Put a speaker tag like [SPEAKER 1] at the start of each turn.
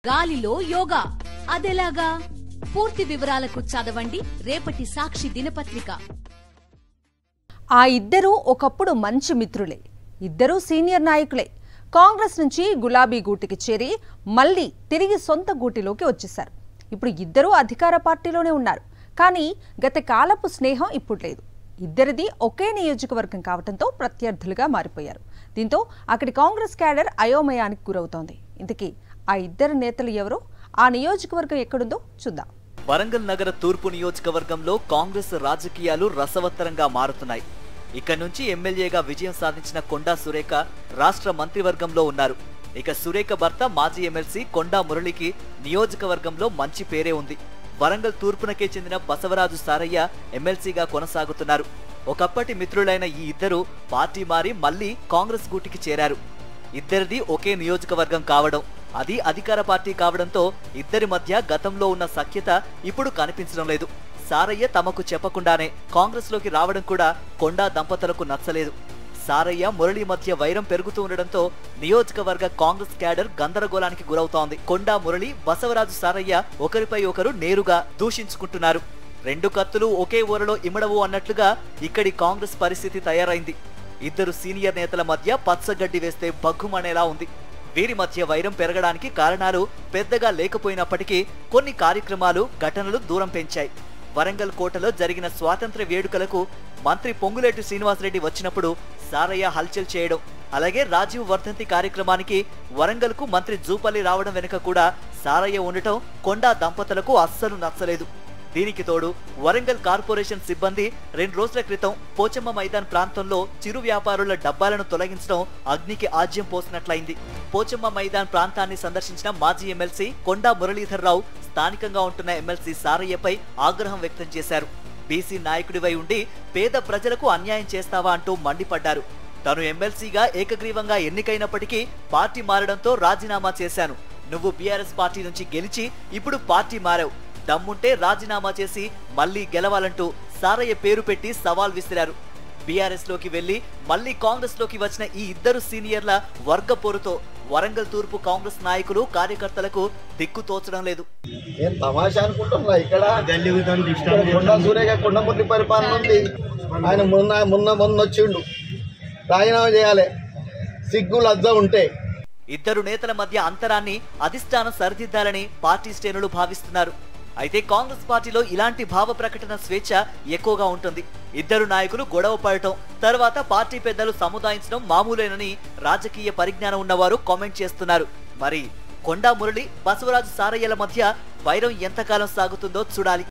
[SPEAKER 1] గాలిలో యోగా అదెలాగా? పూర్తి వివరాలకు చదవండి రేపటి సాక్షి దినపత్రిక.
[SPEAKER 2] ఆ ఇద్దరూ ఒకప్పుడు మంచి మిత్రులే. ఇద్దరూ సీనియర్ నాయకులే. కాంగ్రెస్ నుంచి గులాబీ గూటికి చేరి మళ్లీ తిరిగి సొంత గూటిలోకి వచ్చేశారు. ఇప్పుడు ఇద్దరూ అధికార పార్టీలోనే ఉన్నారు. కానీ గత కాలపు స్నేహం ఇప్పుడు లేదు. ఇద్దరిది ఒకే నియోజకవర్గం కావడంతో ప్రత్యర్థులుగా మారిపోయారు. దీంతో అక్కడి కాంగ్రెస్ క్యాడర్ అయోమయానికి గురవుతోంది. ఇంతకీ ఆ ఇద్దరు నేతలు ఎవరో, ఆ నియోజకవర్గం ఎక్కడుందో చూద్దాం.
[SPEAKER 3] వరంగల్ నగర తూర్పు నియోజకవర్గంలో కాంగ్రెస్ రాజకీయాలు రసవత్తరంగా మారుతున్నాయి. ఇక్కడి నుంచి ఎమ్మెల్యేగా విజయం సాధించిన కొండా సురేఖ రాష్ట్ర మంత్రివర్గంలో ఉన్నారు. ఇక సురేఖ భర్త మాజీ ఎమ్మెల్సీ కొండా మురళికి నియోజకవర్గంలో మంచి పేరే ఉంది. వరంగల్ తూర్పునకే చెందిన బసవరాజు సారయ్య ఎమ్మెల్సీగా కొనసాగుతున్నారు. ఒకప్పటి మిత్రులైన ఈ ఇద్దరు పార్టీ మారి మళ్లీ కాంగ్రెస్ గూటికి చేరారు. ఇద్దరిది ఒకే నియోజకవర్గం కావడం, అది అధికార పార్టీ కావడంతో ఇద్దరి మధ్య గతంలో ఉన్న సఖ్యత ఇప్పుడు కనిపించడం లేదు. సారయ్య తమకు చెప్పకుండానే కాంగ్రెస్ లోకి రావడం కూడా కొండా దంపతులకు నచ్చలేదు. సారయ్య మురళి మధ్య వైరం పెరుగుతూ ఉండడంతో నియోజకవర్గ కాంగ్రెస్ క్యాడర్ గందరగోళానికి గురవుతోంది. కొండా మురళి, బసవరాజు సారయ్య ఒకరిపై ఒకరు నేరుగా దూషించుకుంటున్నారు. రెండు కత్తులు ఒకే ఊరలో ఇమడవు అన్నట్లుగా ఇక్కడి కాంగ్రెస్ పరిస్థితి తయారైంది. ఇద్దరు సీనియర్ నేతల మధ్య పచ్చగడ్డి వేస్తే బగ్గుమనేలా ఉంది. వీరి మధ్య వైరం పెరగడానికి కారణాలు పెద్దగా లేకపోయినప్పటికీ కొన్ని కార్యక్రమాలు, ఘటనలు దూరం పెంచాయి. వరంగల్ కోటలో జరిగిన స్వాతంత్ర్య వేడుకలకు మంత్రి పొంగులేటి శ్రీనివాసరెడ్డి వచ్చినప్పుడు సారయ్య హల్చల్ చేయడం, అలాగే రాజీవ్ వర్ధంతి కార్యక్రమానికి వరంగల్ కు మంత్రి జూపల్లి రావడం వెనుక కూడా సారయ్య ఉండటం కొండా దంపతులకు అస్సలు నచ్చలేదు. దీనికి తోడు వరంగల్ కార్పొరేషన్ సిబ్బంది 2 రోజుల క్రితం పోచమ్మ మైదాన్ ప్రాంతంలో చిరు వ్యాపారుల డబ్బాలను తొలగించడం అగ్నికి ఆజ్యం పోసినట్లయింది. పోచమ్మ మైదాన్ ప్రాంతాన్ని సందర్శించిన మాజీ ఎమ్మెల్సీ కొండా మురళీధర్రావు స్థానికంగా ఉంటున్న ఎమ్మెల్సీ సారయ్యపై ఆగ్రహం వ్యక్తం చేశారు. బీసీ నాయకుడివై ఉండి పేద ప్రజలకు అన్యాయం చేస్తావా అంటూ మండిపడ్డారు. తను ఎమ్మెల్సీగా ఏకగ్రీవంగా ఎన్నికైనప్పటికీ పార్టీ మారడంతో రాజీనామా చేశాను. నువ్వు బీఆర్ఎస్ పార్టీ నుంచి గెలిచి ఇప్పుడు పార్టీ మారావు. దమ్ముంటే రాజీనామా చేసి మళ్లీ గెలవాలంటూ సారయ్య పేరు పెట్టి సవాల్ విసిరారు. బీఆర్ఎస్ లోకి వెళ్లి మళ్లీ కాంగ్రెస్ లోకి వచ్చిన ఈ ఇద్దరు సీనియర్ల వర్గ పోరుతో వరంగల్ తూర్పు కాంగ్రెస్ నాయకులు, కార్యకర్తలకు దిక్కు తోచడం లేదు.
[SPEAKER 4] కొండమురళి పరిపాలన ఉంది. ఆయన మొన్న వచ్చిండు, రాజీనామా చేయాలి, సిగ్గు లజ్జ ఉంటే.
[SPEAKER 3] ఇద్దరు నేతల మధ్య అంతరాన్ని అధిష్టానం సరిదిద్దాలని పార్టీ శ్రేణులు భావిస్తున్నారు. అయితే కాంగ్రెస్ పార్టీలో ఇలాంటి భావ ప్రకటన స్వేచ్ఛ ఎక్కువగా ఉంటుంది. ఇద్దరు నాయకులు గొడవ పడటం, తర్వాత పార్టీ పెద్దలు సముదాయించడం మామూలేనని రాజకీయ పరిజ్ఞానం ఉన్నవారు కామెంట్ చేస్తున్నారు. మరి కొండా మురళి, బసవరాజు సారయ్యల మధ్య వైరం ఎంతకాలం సాగుతుందో చూడాలి.